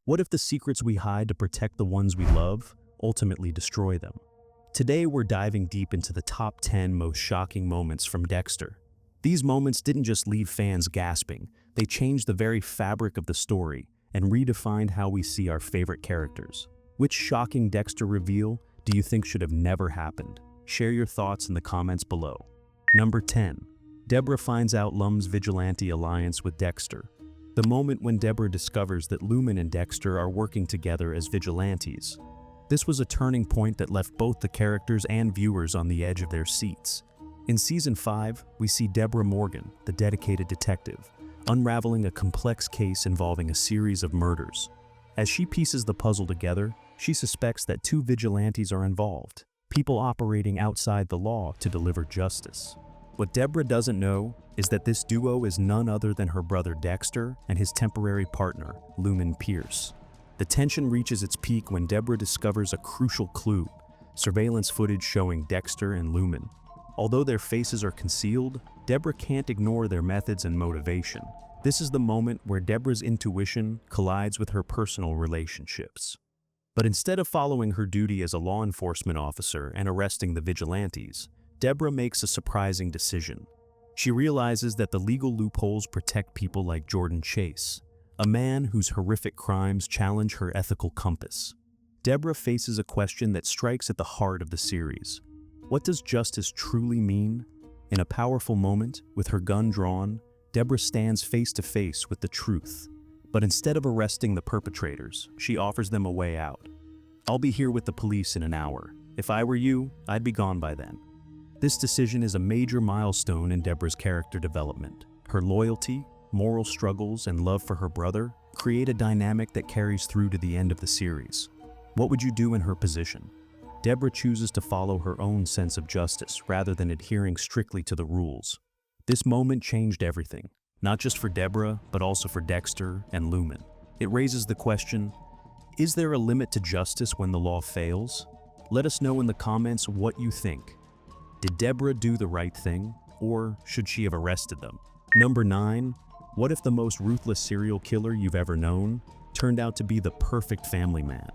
What if the secrets we hide to protect the ones we love ultimately destroy them? Today, we're diving deep into the top 10 most shocking moments from Dexter. These moments didn't just leave fans gasping, they changed the very fabric of the story and redefined how we see our favorite characters. Which shocking Dexter reveal do you think should have never happened? Share your thoughts in the comments below. Number 10. Deborah finds out Lumen's vigilante alliance with Dexter. The moment when Deborah discovers that Lumen and Dexter are working together as vigilantes. This was a turning point that left both the characters and viewers on the edge of their seats. In Season 5, we see Deborah Morgan, the dedicated detective, unraveling a complex case involving a series of murders. As she pieces the puzzle together, she suspects that two vigilantes are involved, people operating outside the law to deliver justice. What Deborah doesn't know is that this duo is none other than her brother Dexter and his temporary partner, Lumen Pierce. The tension reaches its peak when Deborah discovers a crucial clue, surveillance footage showing Dexter and Lumen. Although their faces are concealed, Deborah can't ignore their methods and motivation. This is the moment where Deborah's intuition collides with her personal relationships. But instead of following her duty as a law enforcement officer and arresting the vigilantes, Deborah makes a surprising decision. She realizes that the legal loopholes protect people like Jordan Chase, a man whose horrific crimes challenge her ethical compass. Deborah faces a question that strikes at the heart of the series. What does justice truly mean? In a powerful moment, with her gun drawn, Deborah stands face to face with the truth. But instead of arresting the perpetrators, she offers them a way out. "I'll be here with the police in an hour. If I were you, I'd be gone by then." This decision is a major milestone in Deborah's character development. Her loyalty, moral struggles, and love for her brother create a dynamic that carries through to the end of the series. What would you do in her position? Deborah chooses to follow her own sense of justice rather than adhering strictly to the rules. This moment changed everything, not just for Deborah, but also for Dexter and Lumen. It raises the question, is there a limit to justice when the law fails? Let us know in the comments what you think. Did Deborah do the right thing, or should she have arrested them? Number 9. What if the most ruthless serial killer you've ever known turned out to be the perfect family man?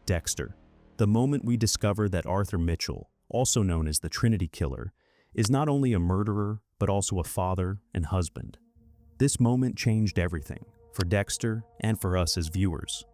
Dexter. The moment we discover that Arthur Mitchell, also known as the Trinity Killer, is not only a murderer, but also a father and husband. This moment changed everything, for Dexter and for us as viewers.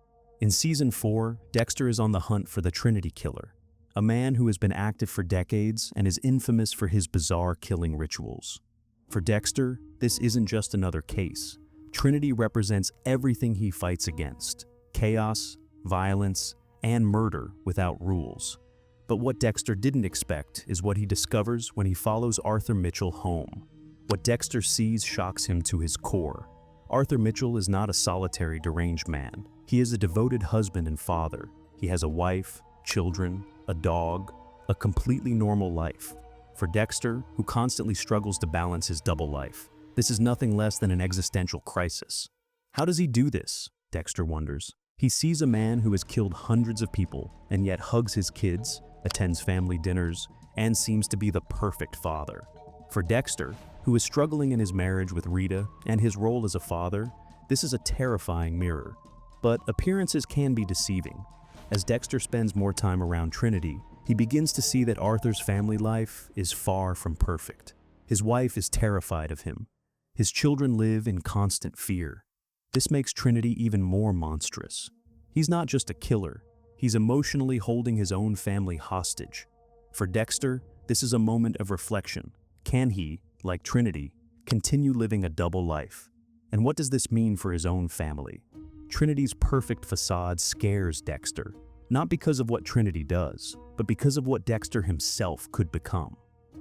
In Season 4, Dexter is on the hunt for the Trinity Killer, a man who has been active for decades and is infamous for his bizarre killing rituals. For Dexter, this isn't just another case. Trinity represents everything he fights against: chaos, violence, and murder without rules. But what Dexter didn't expect is what he discovers when he follows Arthur Mitchell home. What Dexter sees shocks him to his core. Arthur Mitchell is not a solitary deranged man. He is a devoted husband and father. He has a wife, children, a dog, a completely normal life. For Dexter, who constantly struggles to balance his double life, this is nothing less than an existential crisis. How does he do this? Dexter wonders. He sees a man who has killed hundreds of people and yet hugs his kids, attends family dinners, and seems to be the perfect father. For Dexter, who is struggling in his marriage with Rita and his role as a father, this is a terrifying mirror. But appearances can be deceiving. As Dexter spends more time around Trinity, he begins to see that Arthur's family life is far from perfect. His wife is terrified of him. His children live in constant fear. This makes Trinity even more monstrous. He's not just a killer, he's emotionally holding his own family hostage. For Dexter, this is a moment of reflection. Can he, like Trinity, continue living a double life? And what does this mean for his own family? Trinity's perfect facade scares Dexter, not because of what Trinity does, but because of what Dexter himself could become.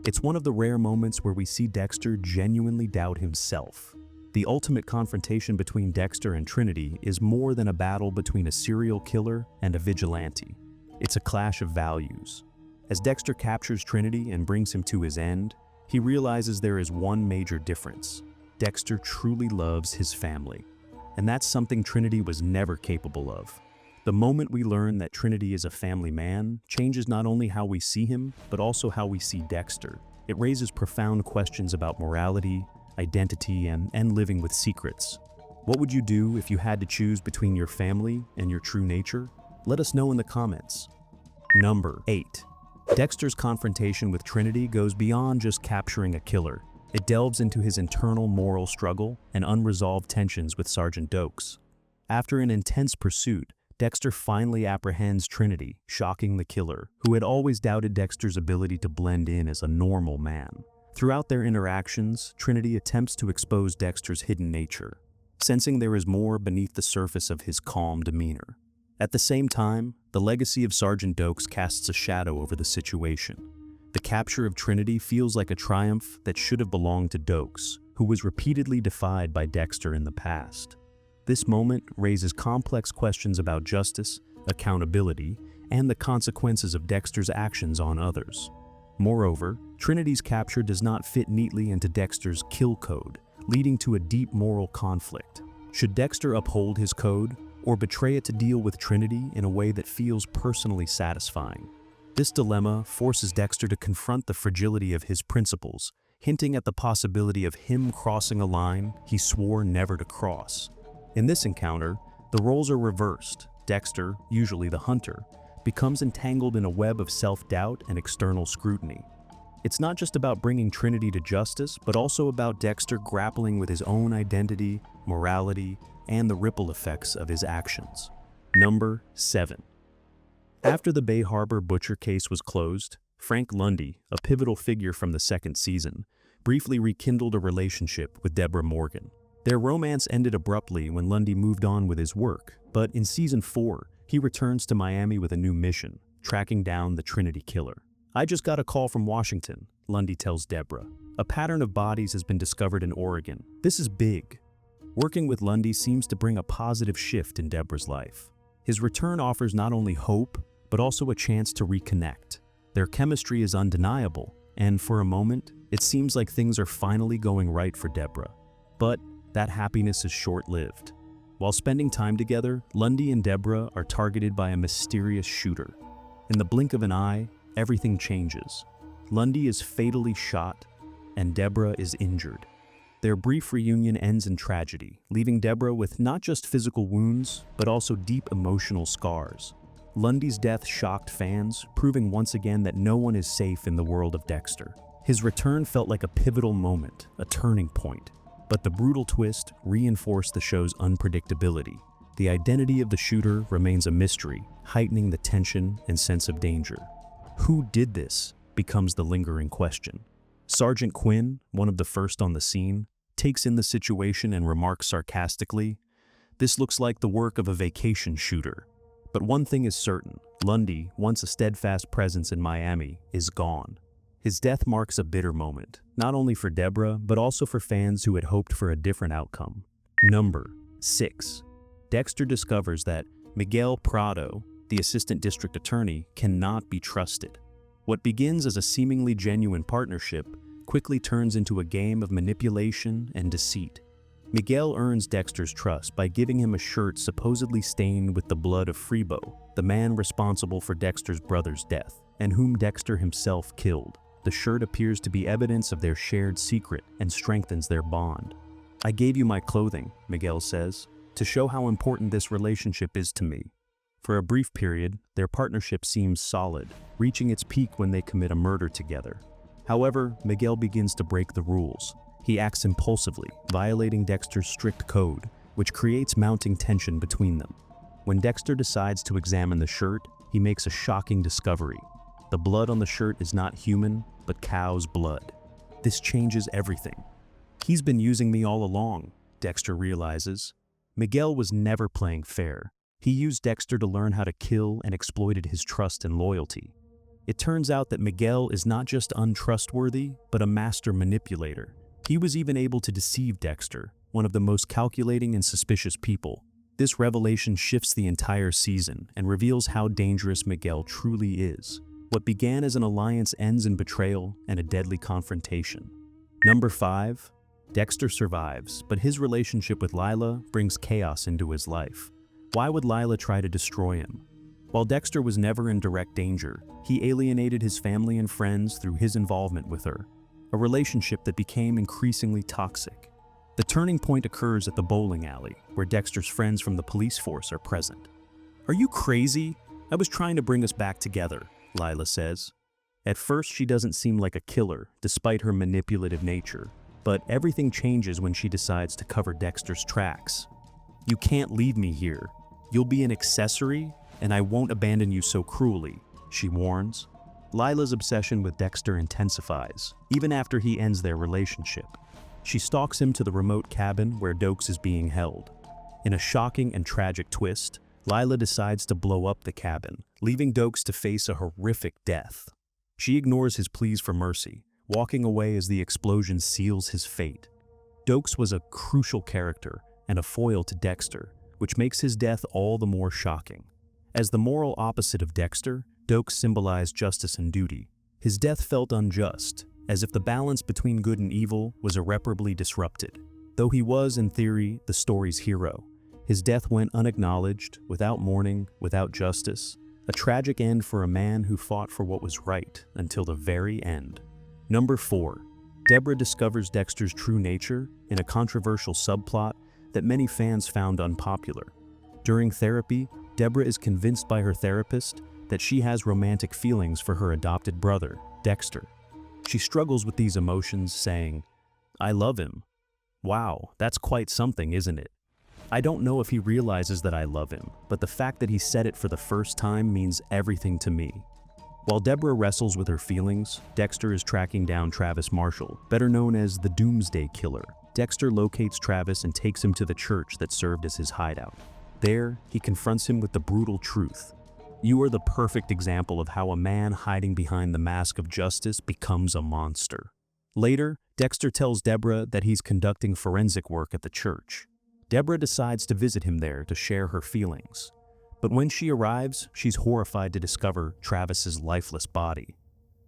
It's one of the rare moments where we see Dexter genuinely doubt himself. The ultimate confrontation between Dexter and Trinity is more than a battle between a serial killer and a vigilante. It's a clash of values. As Dexter captures Trinity and brings him to his end, he realizes there is one major difference. Dexter truly loves his family. And that's something Trinity was never capable of. The moment we learn that Trinity is a family man changes not only how we see him, but also how we see Dexter. It raises profound questions about morality, identity, and living with secrets. What would you do if you had to choose between your family and your true nature? Let us know in the comments. Number 8. Dexter's confrontation with Trinity goes beyond just capturing a killer. It delves into his internal moral struggle and unresolved tensions with Sergeant Dokes. After an intense pursuit, Dexter finally apprehends Trinity, shocking the killer, who had always doubted Dexter's ability to blend in as a normal man. Throughout their interactions, Trinity attempts to expose Dexter's hidden nature, sensing there is more beneath the surface of his calm demeanor. At the same time, the legacy of Sergeant Dokes casts a shadow over the situation. The capture of Trinity feels like a triumph that should have belonged to Dokes, who was repeatedly defied by Dexter in the past. This moment raises complex questions about justice, accountability, and the consequences of Dexter's actions on others. Moreover, Trinity's capture does not fit neatly into Dexter's kill code, leading to a deep moral conflict. Should Dexter uphold his code, or betray it to deal with Trinity in a way that feels personally satisfying? This dilemma forces Dexter to confront the fragility of his principles, hinting at the possibility of him crossing a line he swore never to cross. In this encounter, the roles are reversed. Dexter, usually the hunter, becomes entangled in a web of self-doubt and external scrutiny. It's not just about bringing Trinity to justice, but also about Dexter grappling with his own identity, morality, and the ripple effects of his actions. Number 7. After the Bay Harbor butcher case was closed, Frank Lundy, a pivotal figure from the second season, briefly rekindled a relationship with Deborah Morgan. Their romance ended abruptly when Lundy moved on with his work, but in Season 4, he returns to Miami with a new mission, tracking down the Trinity killer. "I just got a call from Washington," Lundy tells Deborah. "A pattern of bodies has been discovered in Oregon. This is big." Working with Lundy seems to bring a positive shift in Deborah's life. His return offers not only hope, but also a chance to reconnect. Their chemistry is undeniable, and for a moment, it seems like things are finally going right for Deborah. But that happiness is short-lived. While spending time together, Lundy and Deborah are targeted by a mysterious shooter. In the blink of an eye, everything changes. Lundy is fatally shot, and Deborah is injured. Their brief reunion ends in tragedy, leaving Deborah with not just physical wounds, but also deep emotional scars. Lundy's death shocked fans, proving once again that no one is safe in the world of Dexter. His return felt like a pivotal moment, a turning point. But the brutal twist reinforced the show's unpredictability. The identity of the shooter remains a mystery, heightening the tension and sense of danger. Who did this becomes the lingering question. Sergeant Quinn, one of the first on the scene, takes in the situation and remarks sarcastically, "This looks like the work of a vacation shooter." But one thing is certain, Lundy, once a steadfast presence in Miami, is gone. His death marks a bitter moment, not only for Deborah, but also for fans who had hoped for a different outcome. Number 6. Dexter discovers that Miguel Prado, the assistant district attorney, cannot be trusted. What begins as a seemingly genuine partnership quickly turns into a game of manipulation and deceit. Miguel earns Dexter's trust by giving him a shirt supposedly stained with the blood of Freebo, the man responsible for Dexter's brother's death, and whom Dexter himself killed. The shirt appears to be evidence of their shared secret and strengthens their bond. "I gave you my clothing," Miguel says, "to show how important this relationship is to me." For a brief period, their partnership seems solid, reaching its peak when they commit a murder together. However, Miguel begins to break the rules. He acts impulsively, violating Dexter's strict code, which creates mounting tension between them. When Dexter decides to examine the shirt, he makes a shocking discovery. The blood on the shirt is not human, but cow's blood. This changes everything. "He's been using me all along," Dexter realizes. Miguel was never playing fair. He used Dexter to learn how to kill and exploited his trust and loyalty. It turns out that Miguel is not just untrustworthy, but a master manipulator. He was even able to deceive Dexter, one of the most calculating and suspicious people. This revelation shifts the entire season and reveals how dangerous Miguel truly is. What began as an alliance ends in betrayal and a deadly confrontation. Number 5. Dexter survives, but his relationship with Lila brings chaos into his life. Why would Lila try to destroy him? While Dexter was never in direct danger, he alienated his family and friends through his involvement with her, a relationship that became increasingly toxic. The turning point occurs at the bowling alley, where Dexter's friends from the police force are present. "Are you crazy? I was trying to bring us back together," Lila says. At first, she doesn't seem like a killer, despite her manipulative nature, but everything changes when she decides to cover Dexter's tracks. "You can't leave me here. You'll be an accessory, and I won't abandon you so cruelly," she warns. Lila's obsession with Dexter intensifies, even after he ends their relationship. She stalks him to the remote cabin where Dokes is being held. In a shocking and tragic twist, Lila decides to blow up the cabin, leaving Dokes to face a horrific death. She ignores his pleas for mercy, walking away as the explosion seals his fate. Dokes was a crucial character and a foil to Dexter, which makes his death all the more shocking. As the moral opposite of Dexter, Dokes symbolized justice and duty. His death felt unjust, as if the balance between good and evil was irreparably disrupted. Though he was, in theory, the story's hero, his death went unacknowledged, without mourning, without justice, a tragic end for a man who fought for what was right until the very end. Number 4. Deborah discovers Dexter's true nature in a controversial subplot that many fans found unpopular. During therapy, Deborah is convinced by her therapist that she has romantic feelings for her adopted brother, Dexter. She struggles with these emotions, saying, "I love him. Wow, that's quite something, isn't it? I don't know if he realizes that I love him, but the fact that he said it for the first time means everything to me." While Deborah wrestles with her feelings, Dexter is tracking down Travis Marshall, better known as the Doomsday Killer. Dexter locates Travis and takes him to the church that served as his hideout. There, he confronts him with the brutal truth. "You are the perfect example of how a man hiding behind the mask of justice becomes a monster." Later, Dexter tells Deborah that he's conducting forensic work at the church. Deborah decides to visit him there to share her feelings. But when she arrives, she's horrified to discover Travis's lifeless body.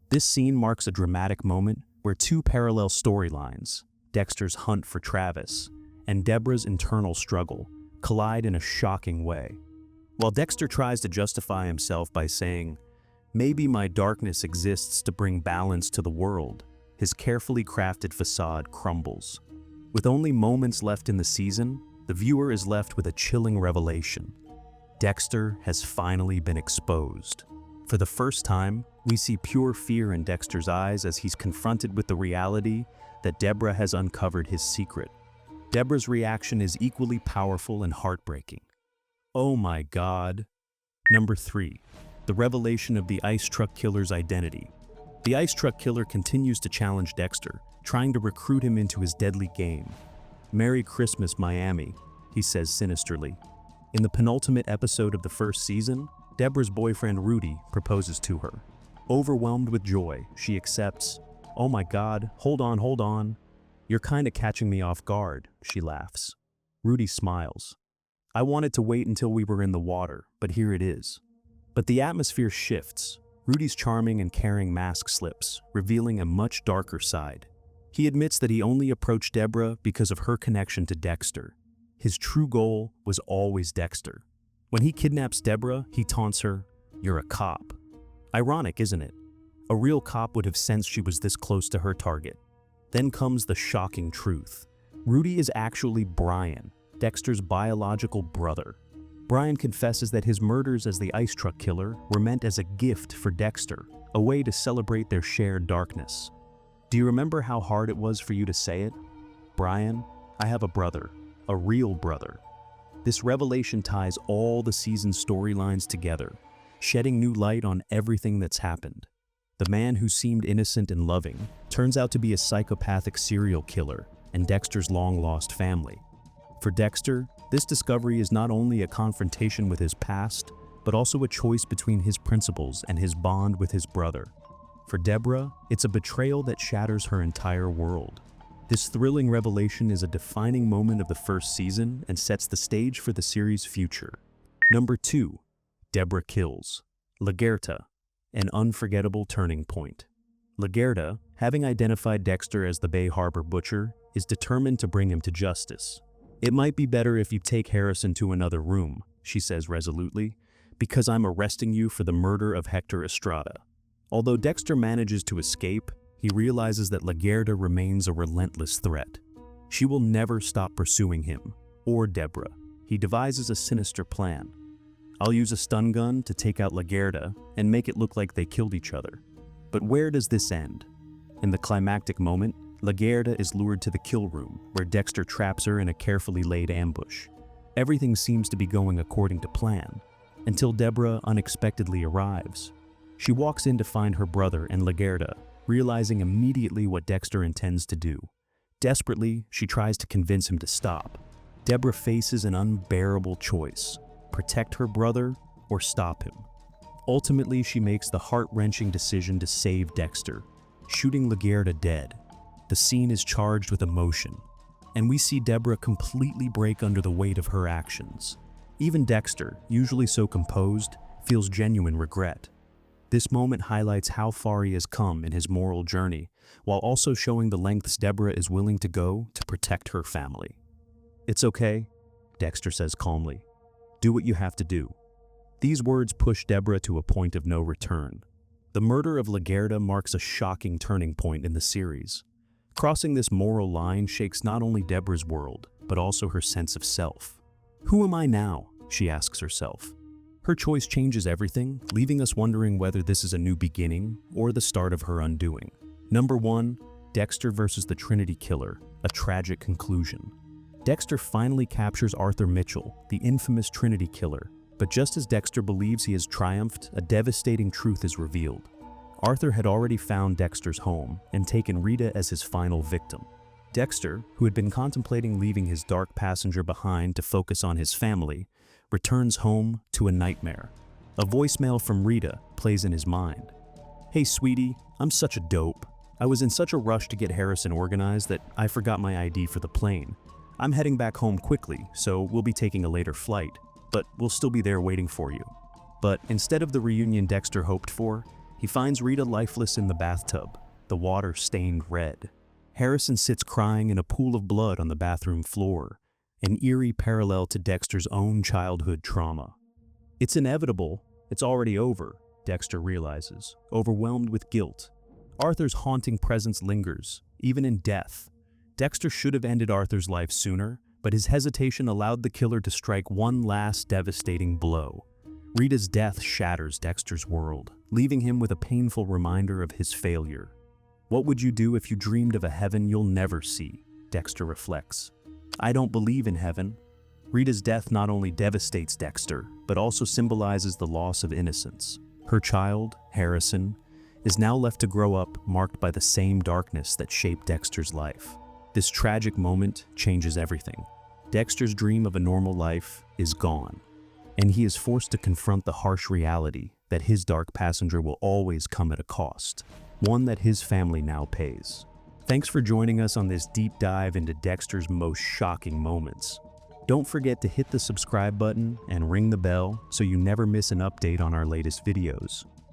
This scene marks a dramatic moment where two parallel storylines, Dexter's hunt for Travis and Deborah's internal struggle, collide in a shocking way. While Dexter tries to justify himself by saying, "Maybe my darkness exists to bring balance to the world," his carefully crafted facade crumbles. With only moments left in the season, the viewer is left with a chilling revelation. Dexter has finally been exposed. For the first time, we see pure fear in Dexter's eyes as he's confronted with the reality that Deborah has uncovered his secret. Deborah's reaction is equally powerful and heartbreaking. Oh my God. Number 3. The revelation of the ice truck killer's identity. The ice truck killer continues to challenge Dexter, trying to recruit him into his deadly game. "Merry Christmas, Miami," he says sinisterly. In the penultimate episode of the first season, Deborah's boyfriend Rudy proposes to her. Overwhelmed with joy, she accepts. "Oh my God, hold on. You're kinda catching me off guard," she laughs. Rudy smiles. "I wanted to wait until we were in the water, but here it is." But the atmosphere shifts. Rudy's charming and caring mask slips, revealing a much darker side. He admits that he only approached Deborah because of her connection to Dexter. His true goal was always Dexter. When he kidnaps Deborah, he taunts her, "You're a cop." Ironic, isn't it? A real cop would have sensed she was this close to her target. Then comes the shocking truth. Rudy is actually Brian, Dexter's biological brother. Brian confesses that his murders as the ice truck killer were meant as a gift for Dexter, a way to celebrate their shared darkness. Do you remember how hard it was for you to say it? "Brian, I have a brother, a real brother." This revelation ties all the season's storylines together, shedding new light on everything that's happened. The man who seemed innocent and loving turns out to be a psychopathic serial killer and Dexter's long-lost family. For Dexter, this discovery is not only a confrontation with his past, but also a choice between his principles and his bond with his brother. For Deborah, it's a betrayal that shatters her entire world. This thrilling revelation is a defining moment of the first season and sets the stage for the series' future. Number 2. Deborah kills. Lagerta, an unforgettable turning point. Lagerta, having identified Dexter as the Bay Harbor butcher, is determined to bring him to justice. "It might be better if you take Harrison to another room," she says resolutely, "because I'm arresting you for the murder of Hector Estrada." Although Dexter manages to escape, he realizes that Lagerta remains a relentless threat. She will never stop pursuing him, or Deborah. He devises a sinister plan. I'll use a stun gun to take out Lagerda and make it look like they killed each other. But where does this end? In the climactic moment, Lagerda is lured to the kill room, where Dexter traps her in a carefully laid ambush. Everything seems to be going according to plan, until Deborah unexpectedly arrives. She walks in to find her brother and Lagerda, realizing immediately what Dexter intends to do. Desperately, she tries to convince him to stop. Deborah faces an unbearable choice: protect her brother or stop him. Ultimately, she makes the heart-wrenching decision to save Dexter, shooting Lagerda dead. The scene is charged with emotion, and we see Deborah completely break under the weight of her actions. Even Dexter, usually so composed, feels genuine regret. This moment highlights how far he has come in his moral journey, while also showing the lengths Deborah is willing to go to protect her family. "It's okay," Dexter says calmly. "Do what you have to do." These words push Deborah to a point of no return. The murder of Lagerda marks a shocking turning point in the series. Crossing this moral line shakes not only Deborah's world, but also her sense of self. "Who am I now?" she asks herself. Her choice changes everything, leaving us wondering whether this is a new beginning or the start of her undoing. Number 1, Dexter versus the Trinity Killer, a tragic conclusion. Dexter finally captures Arthur Mitchell, the infamous Trinity Killer, but just as Dexter believes he has triumphed, a devastating truth is revealed. Arthur had already found Dexter's home and taken Rita as his final victim. Dexter, who had been contemplating leaving his dark passenger behind to focus on his family, returns home to a nightmare. A voicemail from Rita plays in his mind. "Hey sweetie, I'm such a dope. I was in such a rush to get Harrison organized that I forgot my ID for the plane. I'm heading back home quickly, so we'll be taking a later flight, but we'll still be there waiting for you." But instead of the reunion Dexter hoped for, he finds Rita lifeless in the bathtub, the water stained red. Harrison sits crying in a pool of blood on the bathroom floor, an eerie parallel to Dexter's own childhood trauma. It's inevitable, it's already over, Dexter realizes, overwhelmed with guilt. Arthur's haunting presence lingers, even in death. Dexter should have ended Arthur's life sooner, but his hesitation allowed the killer to strike one last devastating blow. Rita's death shatters Dexter's world, leaving him with a painful reminder of his failure. What would you do if you dreamed of a heaven you'll never see? Dexter reflects. I don't believe in heaven. Rita's death not only devastates Dexter, but also symbolizes the loss of innocence. Her child, Harrison, is now left to grow up marked by the same darkness that shaped Dexter's life. This tragic moment changes everything. Dexter's dream of a normal life is gone, and he is forced to confront the harsh reality that his dark passenger will always come at a cost, one that his family now pays. Thanks for joining us on this deep dive into Dexter's most shocking moments. Don't forget to hit the subscribe button and ring the bell so you never miss an update on our latest videos.